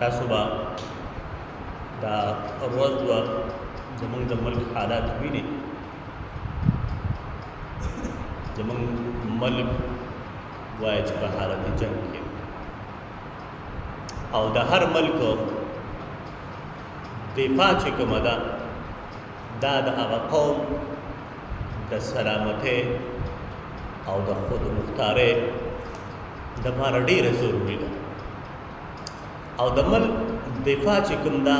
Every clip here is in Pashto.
تاسو به دا ورځ به زمونږ د ملک حالات وینئ. زمونږ ملک وایي چې په حالت جنګ کې او د هر ملک دفاع چې کومه ده دا د هغه قوم د سلامتۍ او د خود مختارۍ دپاره ډېره ضروري ده. او د ملک دفاع چې کوم ده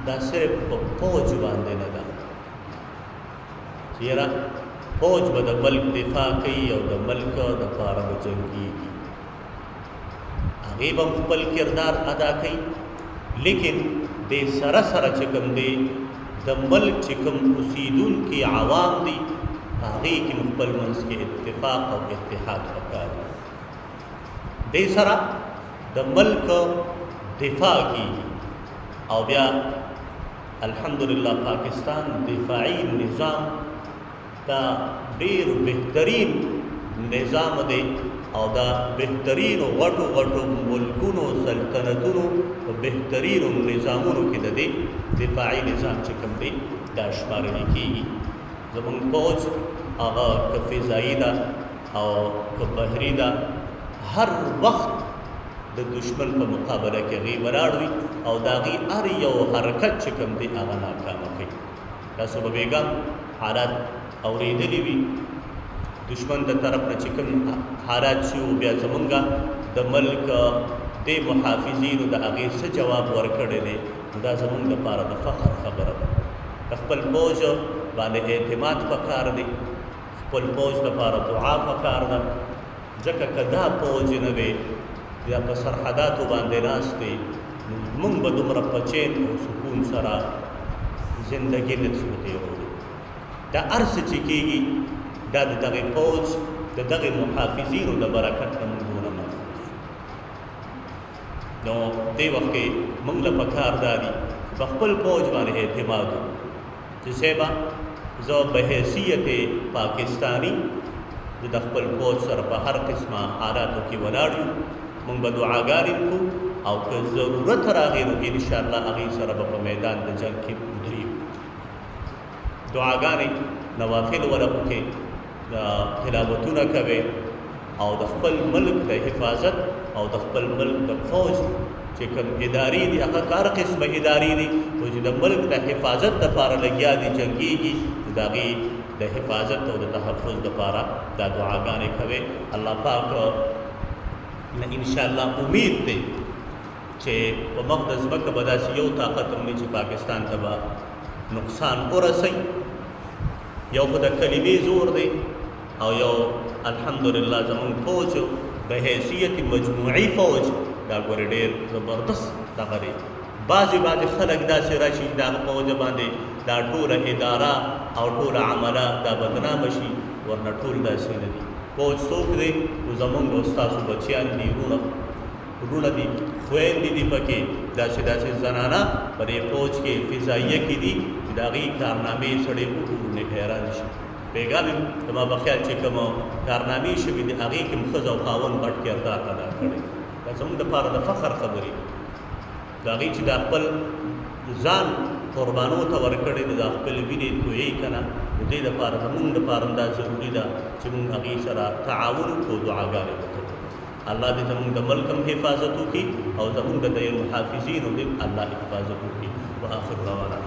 دا صرف په فوج باندې نه ده چې یاره فوج به د ملک دفاع کوي او د ملک دپاره به جنګېږي، هغې به خپل کردار ادا کوي، لیکن دې سره سره چې کوم دی د ملک چې کوم اوسېدونکي عوام دي هغې کې خپل منځ کې اتفاق او اتحاد پکار دی. دې سره د ملک دفاع کیږي او بیا الحمدلله پاکستان دفاعي نظام دا ډېر بهترین نظام دی او دا بهترینو غټو غټو ملکونو سلطنتونو په بهترینو نظامونو کې د دې دفاعي نظام چې کوم دی دا شمارل کیږي. زمونږ فوج هغه که فضایي ده او که بحري ده هر وخت د دشمن په مقابله کې هغې ولاړ وي او د هغې هر یو حرکت چې کوم دی هغه ناکامه کوي. تاسو به بېګا حالات اورېدلي وي دشمن د طرف نه چې کوم حالات شي او بیا زمونږ د ملک دې محافظینو د هغې څه جواب ورکړی دی نو دا زمونږ دپاره د فخر خبره ده. د خپل فوج باندې اعتماد پکار دی، خپل فوج دپاره دعا پکار ده، ځکه که دا فوج نه وی یا په سرحداتو باندې ناست دی نو موږ به دومره په چین او سکون سره زندګي نه شو تېرولی. دا هر څه چې کېږي دا د دغې فوج د دغې محافظینو د برکت نه موږ دونه محفوظ نو دې وخت کې موږ له پکار دا دي په خپل فوج باندې اعتماد وکړو چې صاحبه زه به حیثیت پاکستاني د خپل فوج سره په هر قسمه حالاتو کې ولاړ یو، موږ به دعاګانې وکړو او که ضرورت راغی نو انشاءالله هغې سره به په میدان د جنګ کې ودرېږو. دعاګانې نوافل وله وکړئ، د تلاوتونه کوئ او د خپل ملک د حفاظت او د خپل ملک د فوج چې کوم ادارې دي هغه هر قسمه ادارې دي خو چې د ملک د حفاظت دپاره لګیا دي جنګېږي نو د هغې د حفاظت او د تحفظ دپاره دا دعاګانې کوئ. الله پاک نه انشاءالله امید دی چې په مخ د ځمکه به داسې یو طاقت هم چې پاکستان ته به نقصان ورسوي. یو خو د کلمې زور دی او یو الحمدلله زمونږ فوج د حیثیت مجموعي فوج دا ګورې ډېر زبردست دغه دی. بعضې خلک داسې راشي چې د هغه فوج باندې دا ټوله اداره او ټوله عمله دا بدنامه شي، ورنه ټول داسې نه دي. فوج څوک دی؟ نو زمونږ او ستاسو بچیان دي، وروڼه دي، خویندې دي، پکې داسې زنانه په دې فوج کې فضاییه کې دي چې د هغې کارنامې سړی وګورو نه حیران شي. بېګا مې زما په خیال چې کوم کارنامې شوي دي هغې کې هم ښځه او خاوند غټ کردار ادا کړی. دا زموږ دپاره د فخر خبرې د هغې چې دا خپل ځان قربانو ته ورکړی دی، دا خپل وینې تویوي که نه، د دې دپاره زمونږ دپاره هم دا ضروري ده چې مونږ هغې سره تعاون وکړو، دعاګانې وکړو. الله دې زمونږ د ملک هم حفاظت وکړي او زمونږ د محافظینو دې الله حفاظت وکړي. وآخر دعوانا